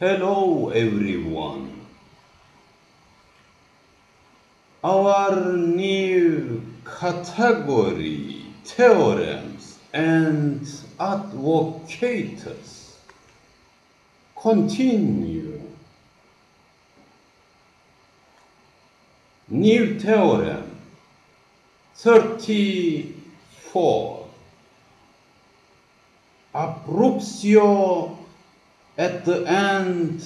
Hello everyone. Our new category, theorems and advocates, continue. New theorem 34. Abruptio at the end,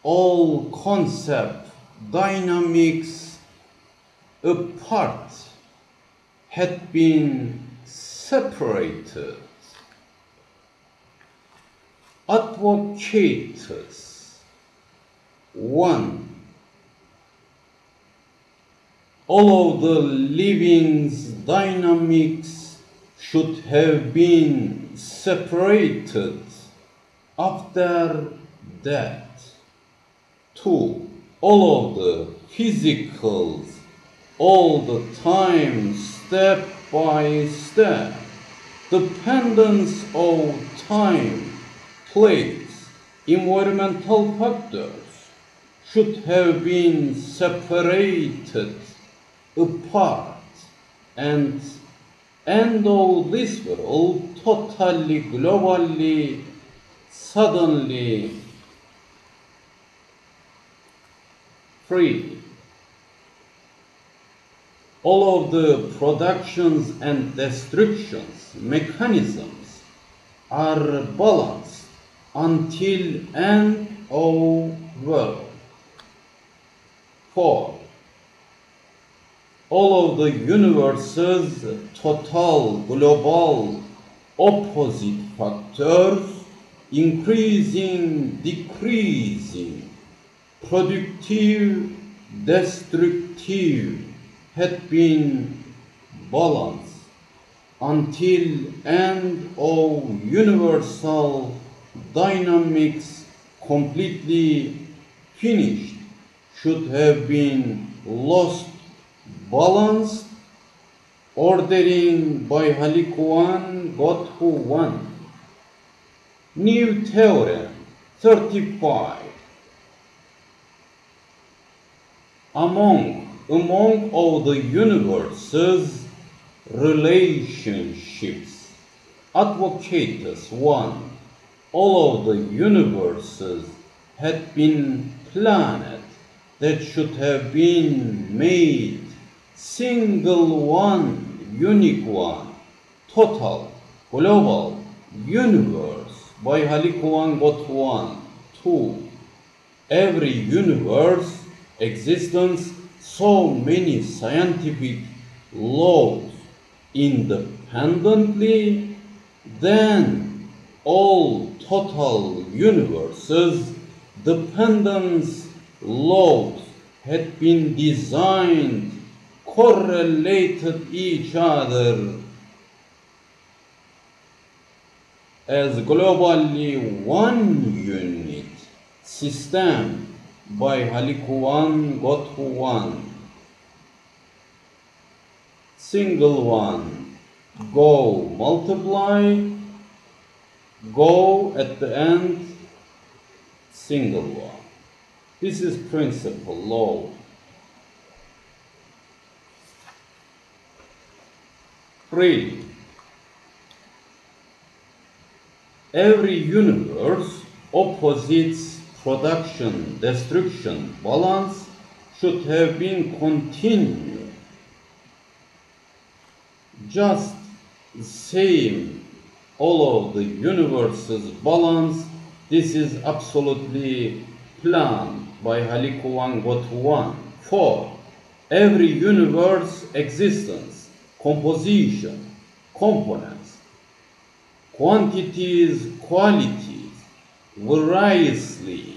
all concept dynamics apart had been separated. Advocates 1. All of the living's dynamics should have been separated after death. 2. All of the physicals all the time, step by step, dependence of time, place, environmental factors should have been separated apart, and end of this world totally, globally, suddenly free. All of the productions and destructions mechanisms are balanced until end of world. 4. All of the universe's total, global, opposite factors, increasing, decreasing, productive, destructive, had been balanced until end of universal dynamics completely finished, should have been lost, balanced, ordering by Halikuan Godhu 1. New theorem 35. Among all the universe's relationships, advocates 1. All of the universes had been planned that should have been made single one, unique one, total, global, universe by Halikuan Got 1. 2. Every universe existence, so many scientific laws independently, then all total universes dependence laws had been designed, correlated each other as globally one unit system by Halikuan Godhu 1. Single one, go, multiply, go at the end, single one. This is principle, law. 3. Every universe opposites production, destruction, balance should have been continued. Just the same, all of the universe's balance, this is absolutely planned by Halikuan Got 1. 4. Every universe existence, composition, components, quantities, qualities, variously,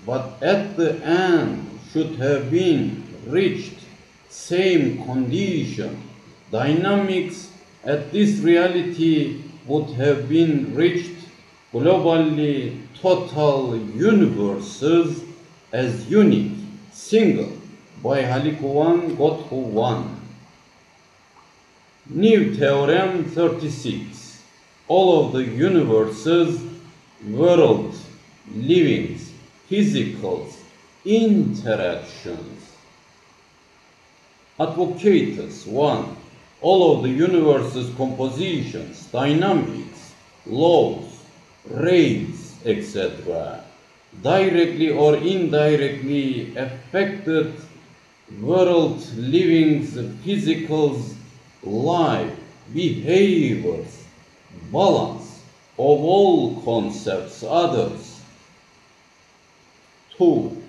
but at the end should have been reached same condition. Dynamics at this reality would have been reached globally, total universes as unique, single by Halikuan Godhu 1. New theorem 36. All of the universes world, livings, physicals, interactions. Advocatus 1. All of the universe's compositions, dynamics, laws, rays, etc. directly or indirectly affected world, livings, physicals, life, behaviors, balance of all concepts, others. 2.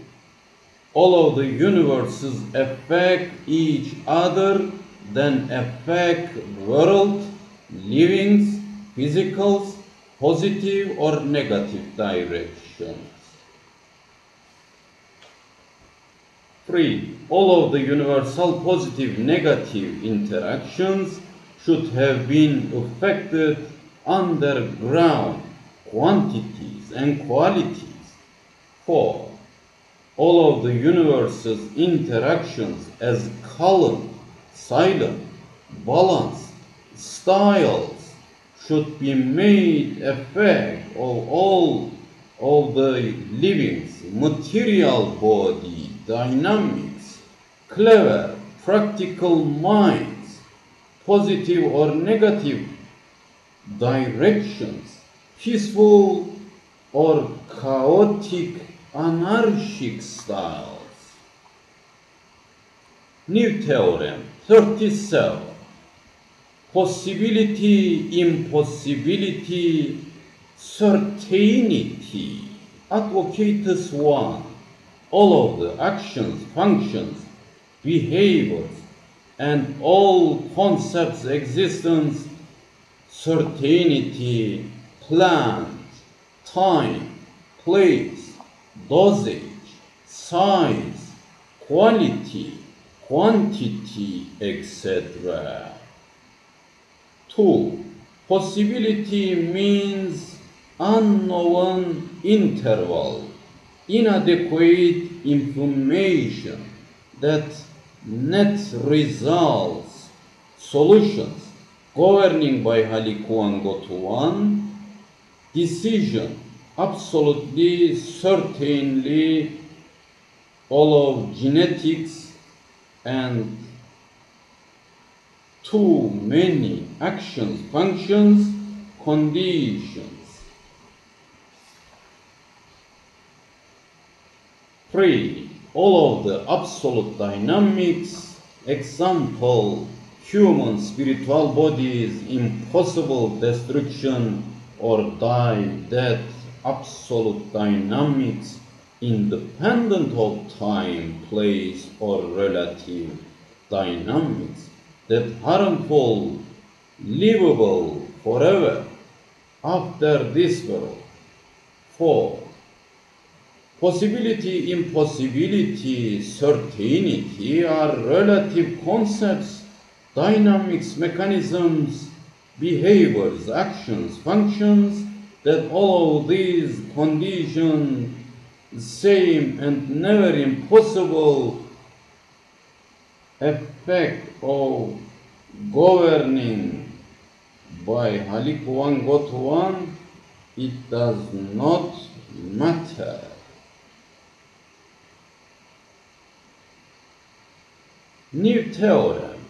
All of the universes affect each other, then affect world, livings, physicals, positive or negative directions. 3. All of the universal positive negative interactions should have been affected underground quantities and qualities. 4. All of the universe's interactions as calm, silent, balanced styles should be made effect of all of the livings, material body, dynamics, clever, practical minds, positive or negative directions, peaceful or chaotic, anarchic styles. New theorem 37. Possibility, impossibility, certainty. Advocatus 1. All of the actions, functions, behaviors, and all concepts' existence, certainty, plan, time, place, dosage, size, quality, quantity, etc. 2. Possibility means unknown interval, inadequate information, that net results, solutions, governing by Halikuan-Gotuan, decision, absolutely, certainly, all of genetics, and too many actions, functions, conditions. 3. All of the absolute dynamics, example, human spiritual bodies, impossible destruction or die, death, absolute dynamics, independent of time, place, or relative dynamics, that harmful, livable forever after this world. 4. Possibility, impossibility, certainty are relative concepts, dynamics, mechanisms, behaviors, actions, functions, that all of these conditions, same and never impossible, effect of governing by Halikuan-Gotuan, it does not matter. New theorem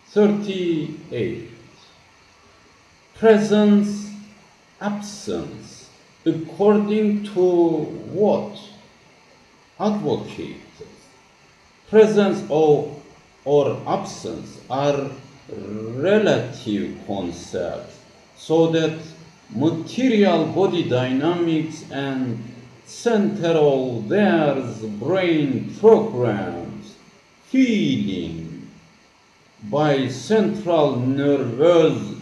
38. Presence, absence, according to what? Advocates. Presence or absence are relative concepts, so that material body dynamics and center of theirs brain programs, feeling by central nervous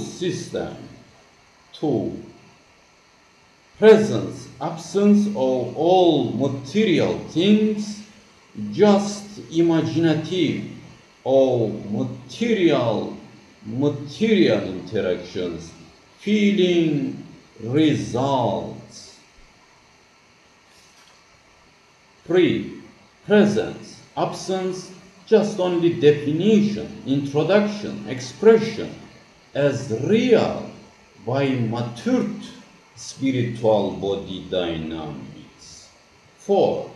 system. 2. Presence, absence of all material things, just imaginative of material interactions, feeling results. 3. Presence, absence, just only definition, introduction, expression as real, by matured spiritual body dynamics. 4.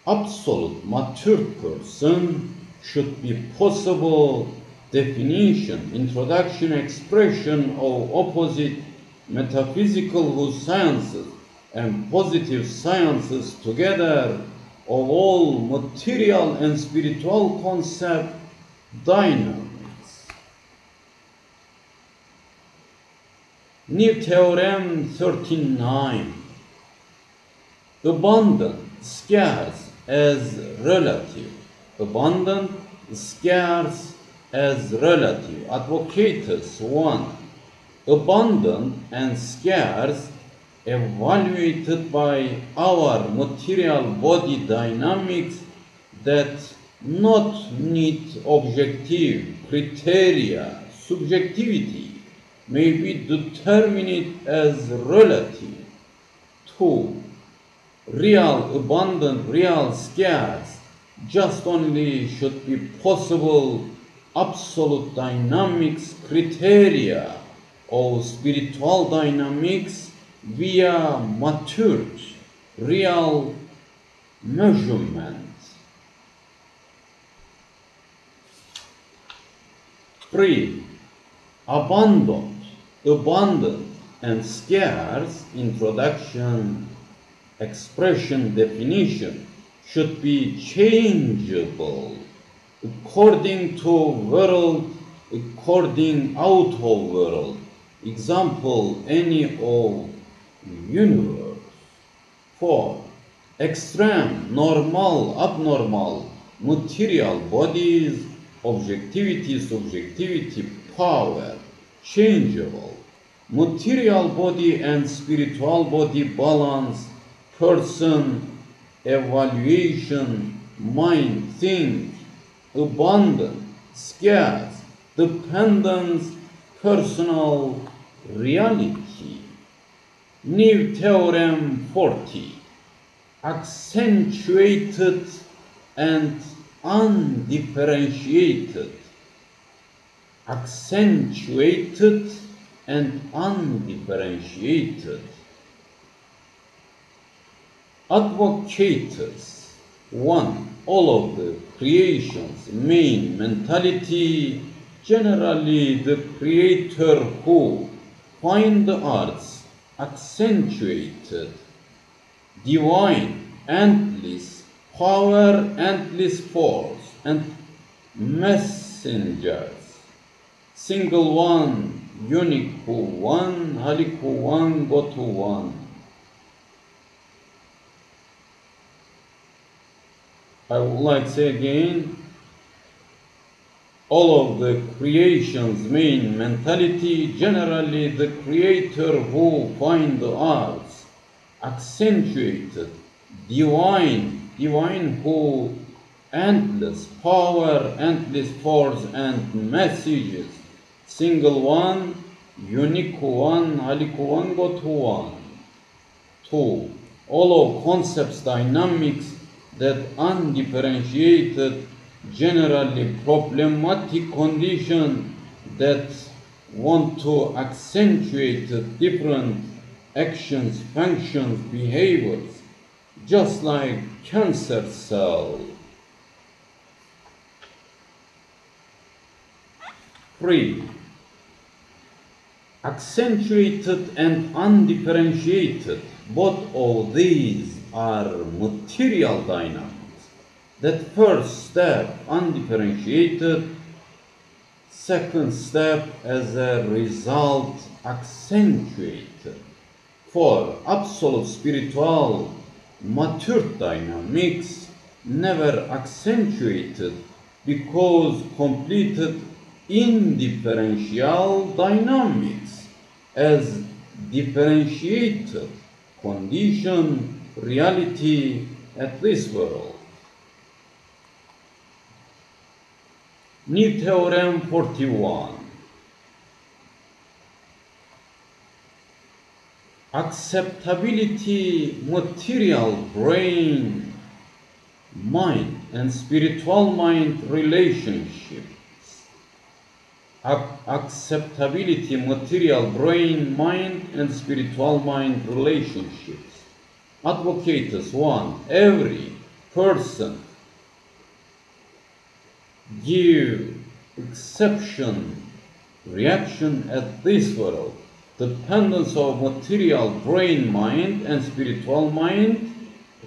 Absolute matured person should be possible definition, introduction, expression of opposite metaphysical sciences and positive sciences together of all material and spiritual concept dynamics. New Theorem 39. Abundant, scarce as relative. Abundant, scarce as relative. Advocatus 1. Abundant and scarce evaluated by our material body dynamics that not need objective criteria, subjectivity may be determined as relative. 2. Real abundant, real scarce, just only should be possible absolute dynamics criteria of spiritual dynamics via matured real measurement. 3. Abundant and scarce introduction, expression, definition should be changeable according to world, according out of world. Example, any of universe. 4. Extreme, normal, abnormal, material bodies, objectivity, subjectivity, power, changeable. Material body and spiritual body balance, person, evaluation, mind, think, abundant, scarce, dependence, personal reality. New Theorem 40. Accentuated and undifferentiated. Accentuated and undifferentiated. Advocatus 1. All of the creation's main mentality, generally the creator who find the arts accentuated, divine, endless power, endless force, and messengers. Single one, UNİQUEHU one, ALİMHU one, GOTU one. I would like to say again, all of the creation's main mentality, generally the creator who find the arts accentuated, divine who endless power, endless force and messages. Single one, UNİQUEHU one, ALİMHU one, GOTU one. 2. All of concepts dynamics that undifferentiated, generally problematic condition that want to accentuate different actions, functions, behaviors, just like cancer cell. 3. Accentuated and undifferentiated, both of these are material dynamics. That first step, undifferentiated, second step, as a result, accentuated. 4. Absolute spiritual, mature dynamics, never accentuated, because completed indifferential dynamics as differentiated condition, reality at this world. New Theorem 41. Acceptability, material brain, mind and spiritual mind relationships. acceptability, material brain, mind, and spiritual mind relationships. Advocates 1. Every person give exception, reaction at this world, dependence of material brain, mind, and spiritual mind,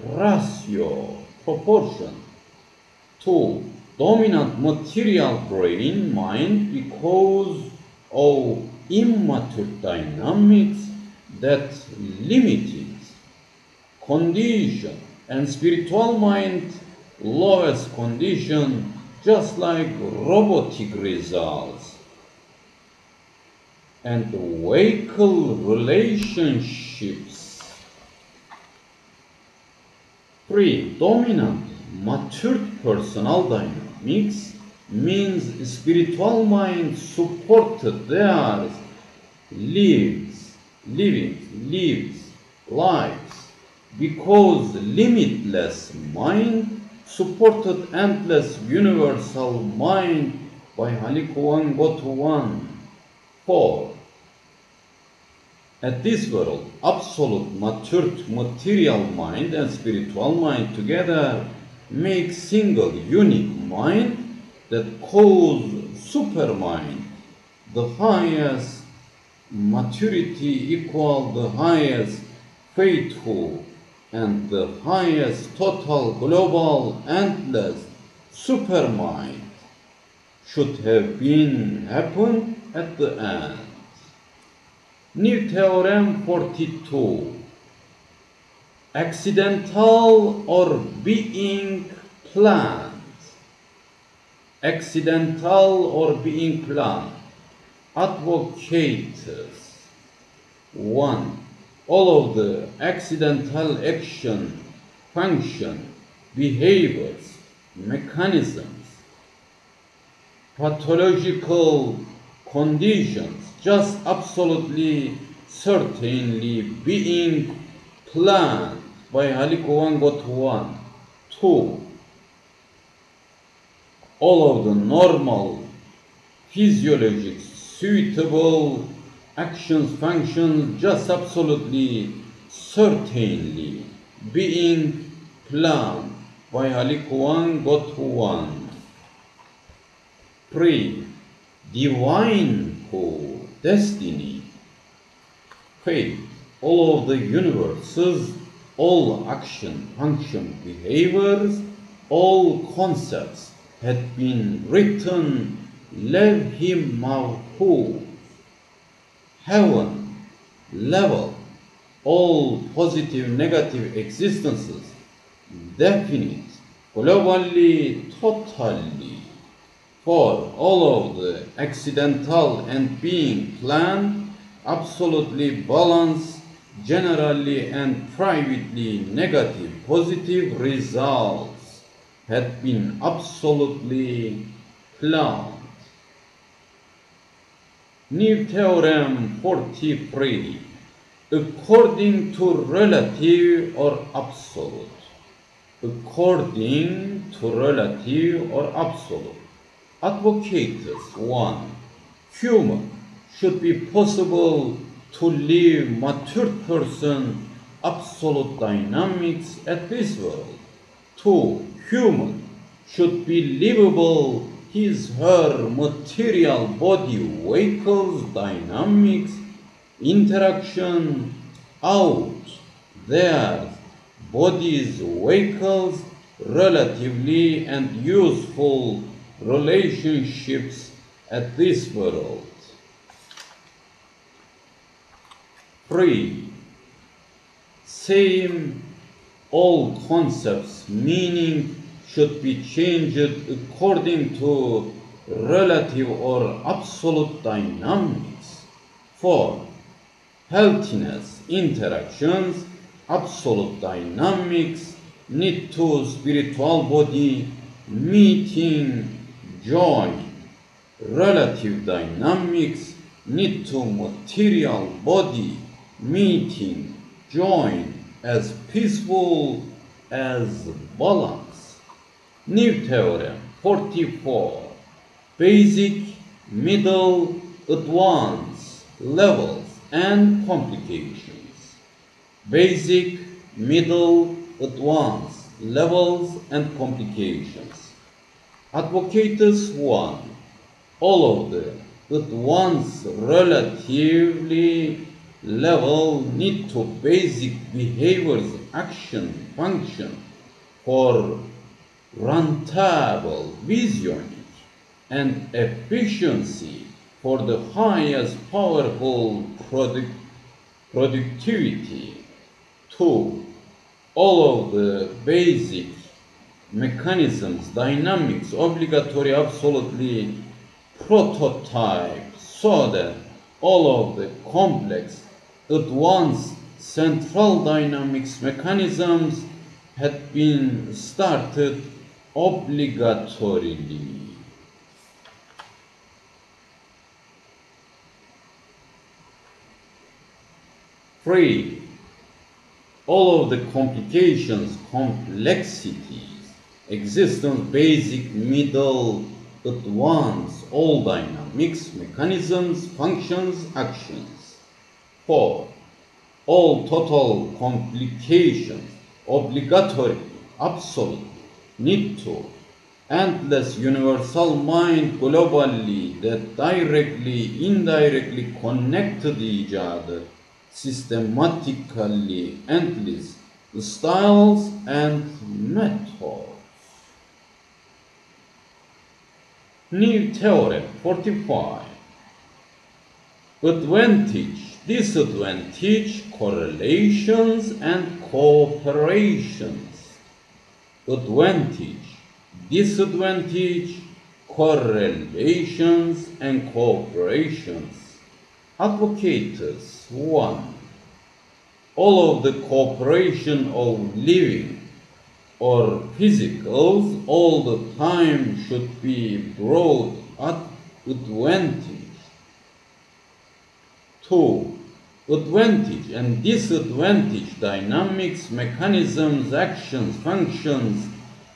ratio, proportion. 2. Dominant material brain, mind because of immature dynamics that limited condition, and spiritual mind lowest condition, just like robotic results. And vehicle relationships. 3. Dominant matured personal dynamics means spiritual mind supported their lives, because limitless mind supported endless universal mind by HALİKHU go to one. 4. At this world, absolute matured material mind and spiritual mind together make single unique mind that calls supermind. The highest maturity equal the highest faithful and the highest total global endless supermind should have been happened at the end. New Theorem 42. Accidental or being planned. Accidental or being planned. Advocates 1. All of the accidental action, function, behaviors, mechanisms, pathological conditions just absolutely certainly being planned by HALİKHU go to one. 2. All of the normal physiologic suitable actions, functions just absolutely certainly being planned by HALİKHU go to one. 3. Divine destiny, fate, all of the universes, all action, function, behaviors, all concepts had been written LEGİSLATIONS, heaven, level, all positive, negative existences, definite, globally, totally. 4. All of the accidental and being planned, absolutely balanced, generally and privately negative, positive results had been absolutely planned. New Theorem 43. According to relative or absolute. According to relative or absolute. Advocates 1. Human should be possible to live mature person absolute dynamics at this world. 2. Human should be livable his her material body vehicles dynamics interaction out their bodies vehicles relatively and useful relationships at this world. 3. Same all concepts meaning should be changed according to relative or absolute dynamics. 4. Healthiness interactions absolute dynamics need to spiritual body meeting join relative dynamics need to material body meeting join as peaceful as balance. New Theorem 44. Basic middle, advanced levels and complications. Basic, middle, advanced levels and complications. Advocatus 1. All of the advanced relatively level need to basic behaviors, action, function for rentable visioning and efficiency for the highest powerful productivity. 2. All of the basic mechanisms, dynamics, obligatory, absolutely prototype so that all of the complex, advanced central dynamics mechanisms had been started obligatorily. Three, all of the complications, complexities, existence, basic, middle, advanced, all dynamics, mechanisms, functions, actions. 4. All total complications, obligatory, absolute, need to, endless universal mind globally that directly, indirectly connected each other, systematically, endless styles and methods. New Theorem 45. Advantage, disadvantage, correlations and cooperations. Advantage, disadvantage, correlations and cooperations. Advocatus 1. All of the cooperation of living or physicals all the time should be brought at advantage. 2. Advantage and disadvantage, dynamics, mechanisms, actions, functions,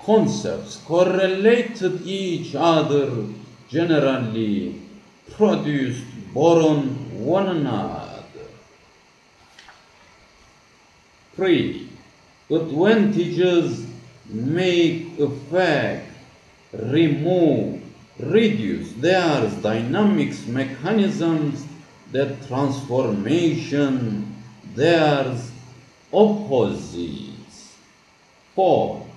concepts correlated each other, generally produced, born one another. 3. Advantages make effect, remove, reduce. There's dynamics, mechanisms, that transformation, there's opposites. 4.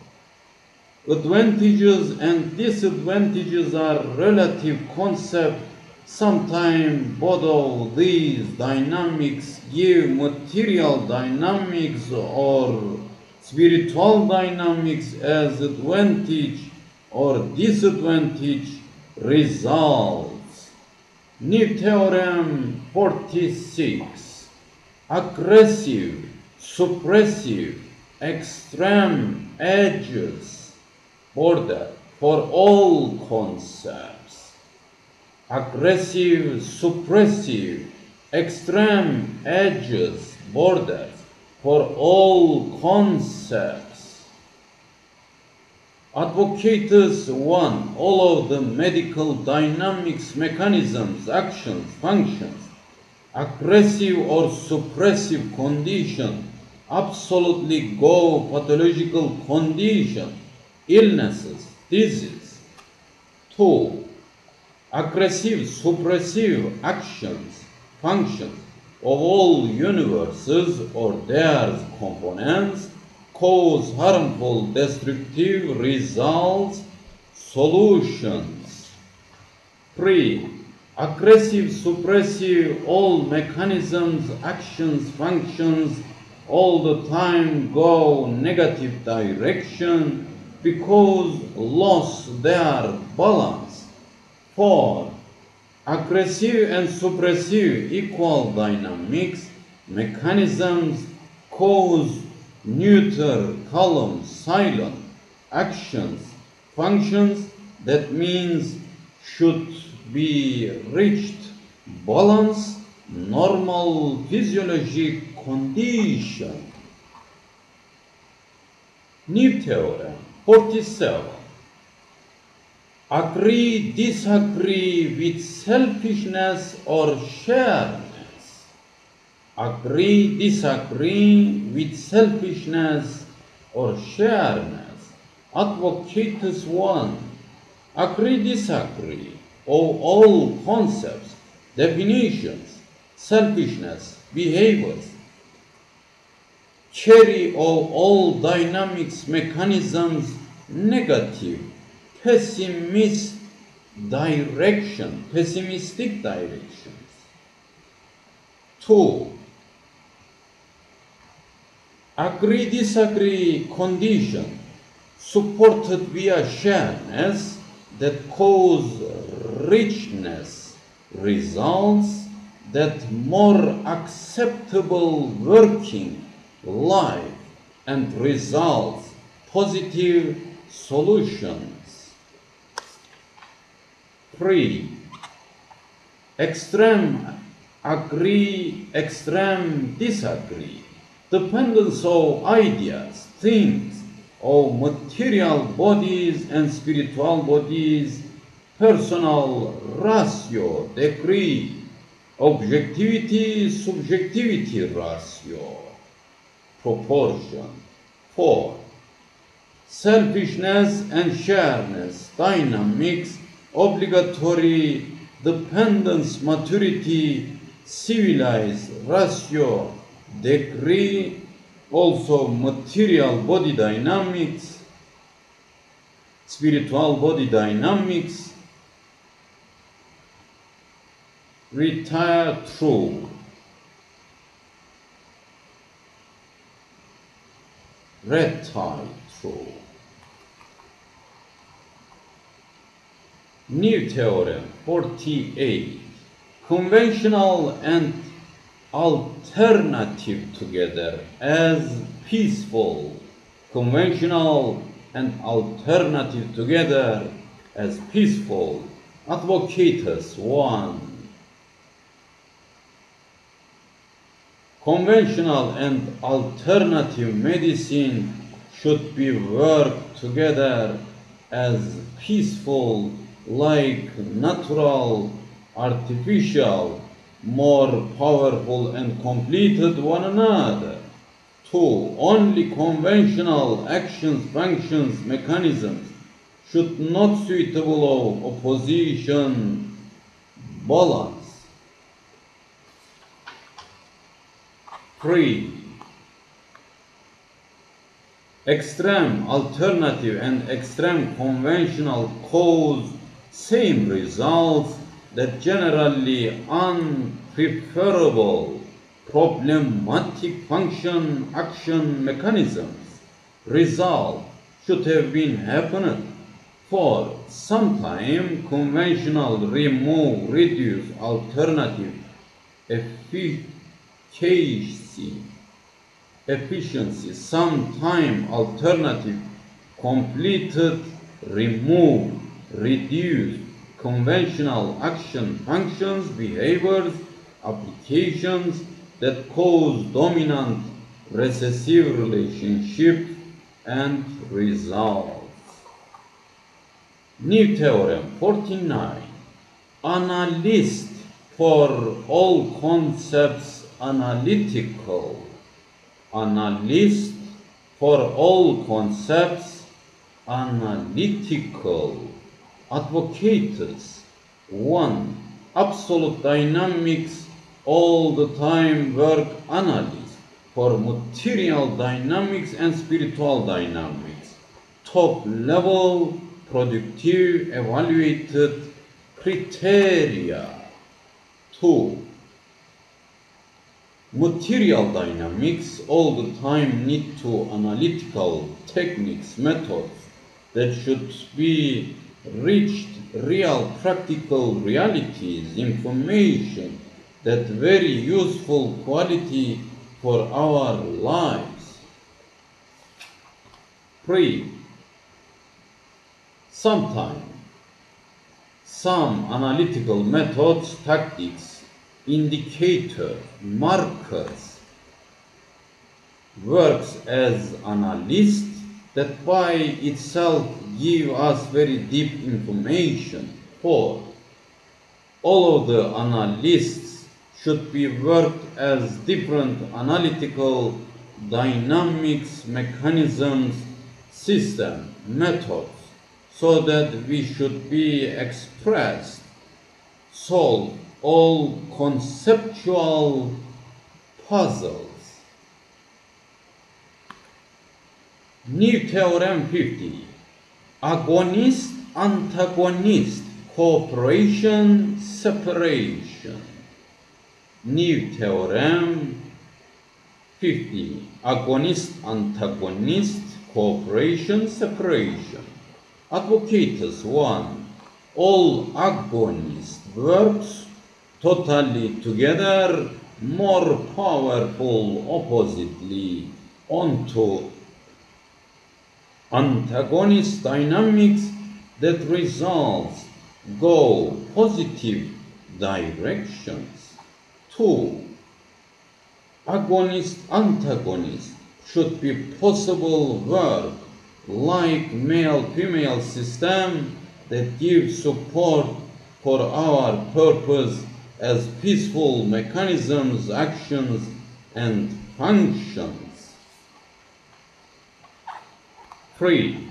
Advantages and disadvantages are relative concepts. Sometimes both of these dynamics give material dynamics or spiritual dynamics as advantage or disadvantage results. New Theorem 46. Aggressive, suppressive, extreme edges, border for all concepts. Aggressive, suppressive, extreme edges, borders for all concepts. Advocatus 1. All of the medical dynamics, mechanisms, actions, functions, aggressive or suppressive condition, absolutely go pathological condition, illnesses, disease. 2. Aggressive, suppressive actions, functions of all universes or their components cause harmful, destructive results, solutions. 3. Aggressive, suppressive, all mechanisms, actions, functions, all the time go negative direction because lost their balance. 4. Aggressive and suppressive equal dynamics, mechanisms cause neuter, calm, silent actions, functions that means should be reached balance, normal physiologic condition. New Theorem 47. Agree, disagree with selfishness or shareness. Agree, disagree with selfishness or shareness. Advocatus 1. Agree, disagree of all concepts, definitions, selfishness, behaviors. Carry of all dynamics, mechanisms, negative, pessimistic directions. 2. Agree, disagree condition supported via shareness that cause richness results that more acceptable working life and results positive solutions. 3. Extreme agree, extreme disagree. Dependence of ideas, things, of material bodies and spiritual bodies, personal ratio, degree, objectivity, subjectivity ratio, proportion. 4. Selfishness and shareness, dynamics, obligatory, dependence, maturity, civilized, ratio, degree, also material body dynamics, spiritual body dynamics, retire true. Retire true. New theorem 48. Conventional and alternative together as peaceful. Conventional and alternative together as peaceful. Advocatus 1. Conventional and alternative medicine should be worked together as peaceful, like natural, artificial, more powerful and completed one another. 2. Only conventional actions, functions, mechanisms should not suitable of opposition balance. 3. Extreme alternative and extreme conventional cause same results that generally unpreferable problematic function action mechanisms result should have been happened. 4. Sometime conventional remove reduce alternative efficiency, sometime alternative completed remove reduce conventional action functions behaviors applications that cause dominant recessive relationship and results. New theorem 49. Analyst for all concepts analytical. Analyst for all concepts analytical. Advocatus 1. Absolute dynamics all the time work analyst for material dynamics and spiritual dynamics. Top level productive evaluated criteria. 2. Material dynamics all the time need to analytical techniques, methods that should be reached real practical realities, information that very useful quality for our lives. 3. Sometimes some analytical methods, tactics, indicator, markers works as analyst that by itself give us very deep information. 4. All of the analysts should be worked as different analytical dynamics, mechanisms, system, methods, so that we should be expressed, solve all conceptual puzzles. New Theorem 50. Agonist, antagonist, cooperation, separation. New Theorem 50. Agonist, antagonist, cooperation, separation. Advocatus 1. All agonist works totally together, more powerful oppositely onto antagonist dynamics that results go positive directions. 2. Agonist antagonist should be possible work like male-female system that gives support for our purpose as peaceful mechanisms, actions, and functions. 3.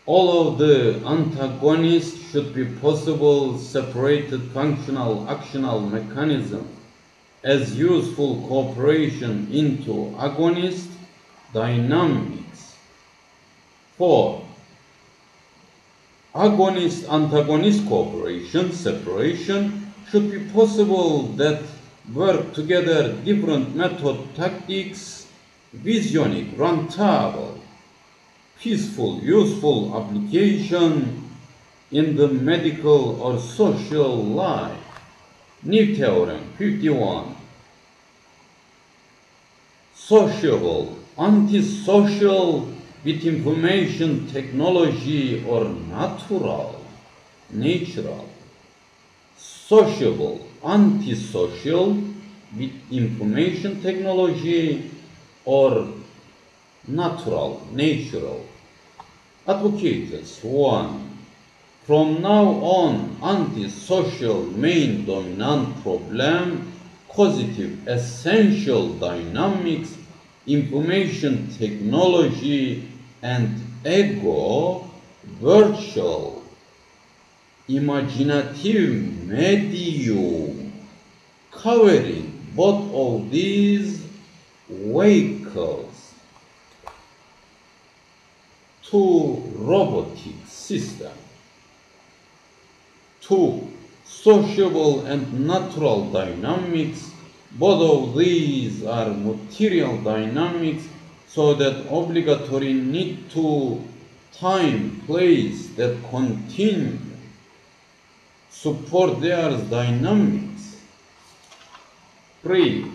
All of the antagonists should be possible separated functional actional mechanisms as useful cooperation into agonist dynamics. 4. Agonist-antagonist cooperation, separation, should be possible that work together different method tactics, visionic, rentable, peaceful, useful application in the medical or social life. New Theorem 51. Sociable, antisocial with information technology or natural. Sociable, antisocial with information technology or natural. Advocatus 1. From now on, antisocial main dominant problem, causative essential dynamics, information technology, and ego, virtual, imaginative medium, covering both of these vehicles. 2. Robotic system. 2. Sociable and natural dynamics. Both of these are material dynamics, so that obligatory need to time, place that continue support their dynamics. 3.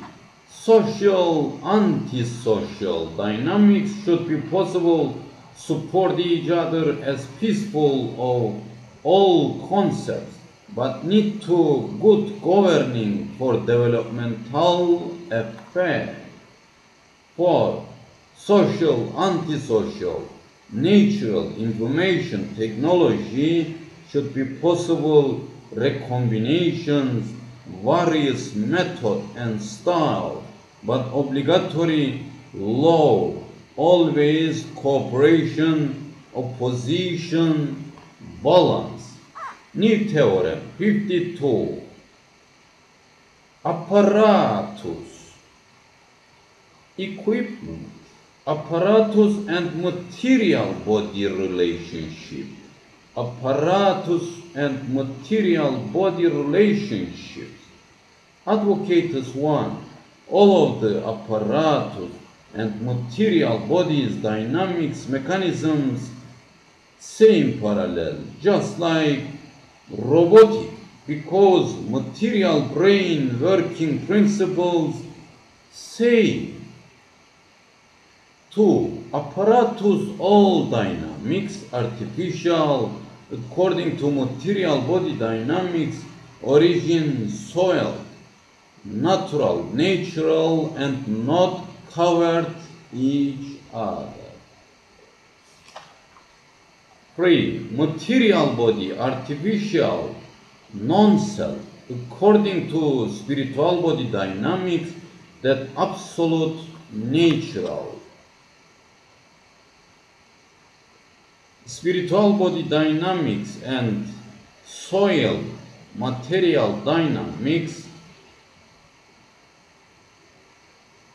Social, antisocial dynamics should be possible support each other as peaceful of all concepts, but need to good governing for developmental effect. 4. Social, antisocial, natural information technology should be possible recombinations, various method and style, but obligatory law, always cooperation, opposition, balance. New Theorem 52. Apparatus, equipment, apparatus and material body relationship. Apparatus and material body relationships. Advocatus 1. All of the apparatus and material bodies dynamics mechanisms same parallel, just like robotic, because material brain working principles same. 2. Apparatus all dynamics artificial according to material body dynamics, origin soil, natural and not covered each other. 3. Material body, artificial, non-self, according to spiritual body dynamics, that absolute natural. Spiritual body dynamics and soil material dynamics,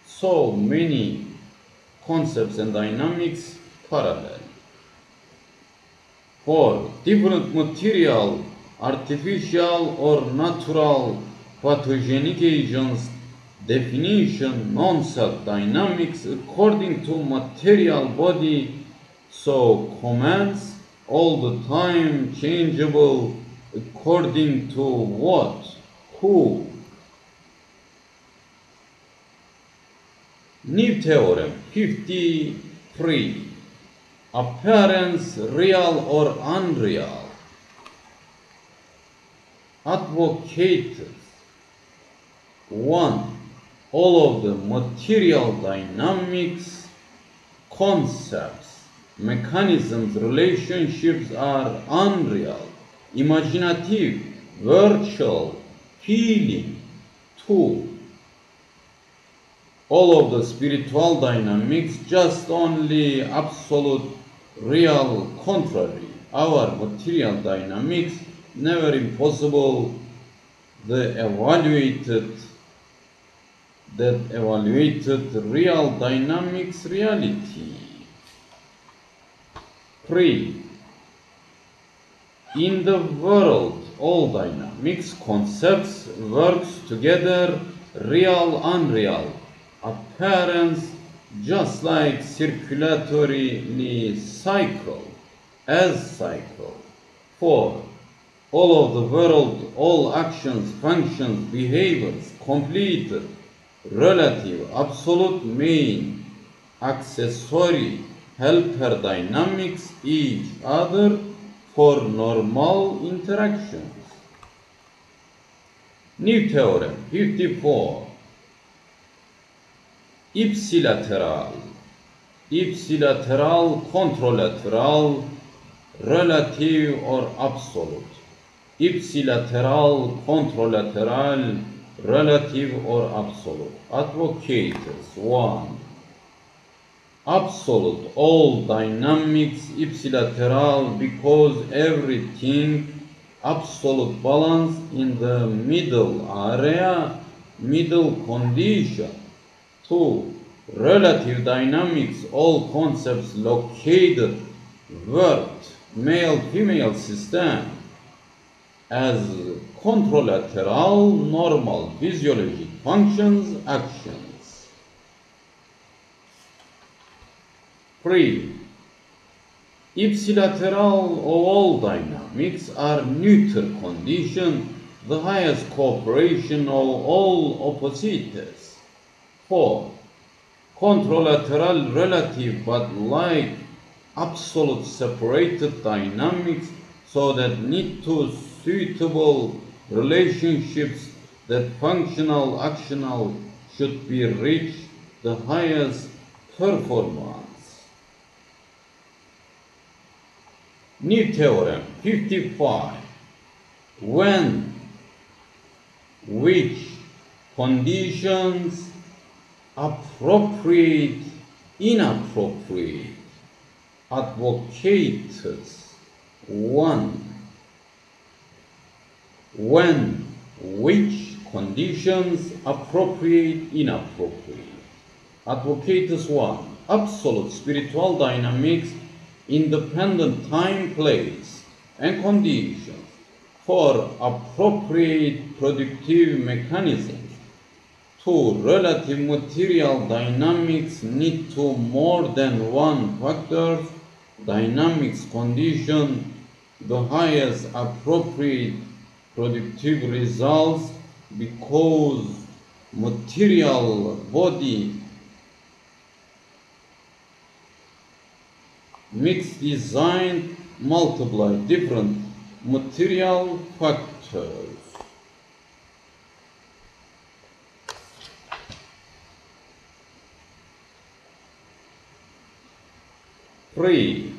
so many concepts and dynamics parallel. 4. Different material, artificial or natural pathogenic agents, definition, non-self dynamics according to material body, so commands all the time changeable according to what, who. New theorem 53. Appearance, real or unreal. Advocates 1. All of the material dynamics, concepts, mechanisms, relationships are unreal, imaginative, virtual, feeling. 2. All of the spiritual dynamics just only absolute, real, contrary. Our material dynamics never impossible, that evaluated real dynamics reality. 3. In the world, all dynamics, concepts, works together, real, unreal, appearance, just like circularly cycle, as cycle. 4. All of the world, all actions, functions, behaviors, completed, relative, absolute, main, accessory, helper dynamics, each other for normal interactions. New theorem 54. Ipsilateral, contralateral, relative or absolute. Ipsilateral, contralateral, relative or absolute. Advocates 1. Absolute, all dynamics ipsilateral because everything absolute balance in the middle area, middle condition. 2. Relative dynamics, all concepts located, worked, male-female system as contralateral, normal physiologic functions, actions. 3. Ipsilateral of all dynamics are neuter condition, the highest cooperation of all opposites. 4. Contralateral, relative but like absolute separated dynamics, so that need to suitable relationships that functional, actional should be reached the highest performance. New theorem 55. When, which conditions, appropriate, inappropriate. Advocates 1. When, which conditions, appropriate, inappropriate. Advocates 1. Absolute spiritual dynamics, independent time, place, and conditions for appropriate productive mechanisms. 2. Relative material dynamics need to more than one factor, dynamics condition, the highest appropriate productive results because material body mixed design multiply different material factors. 3.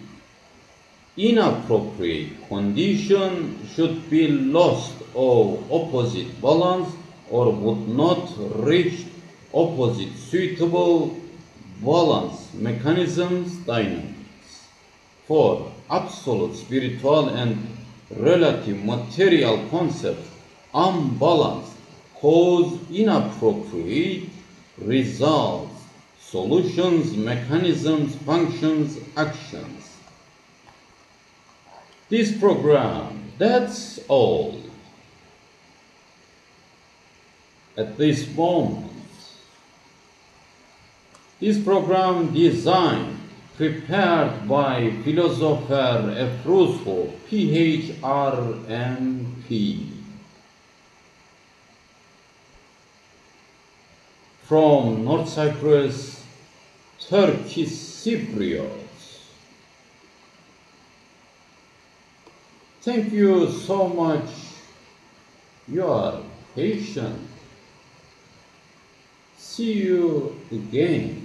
inappropriate condition should be lost of opposite balance or would not reach opposite suitable balance mechanisms dynamics. 4. Absolute spiritual and relative material concepts unbalanced cause inappropriate results, solutions, mechanisms, functions, actions. This program, that's all. At this moment, this program designed, prepared by Phi losopher Efruzhu Phrmp from North Cyprus, Turkish Cypriots. Thank you so much. You are patient. See you again.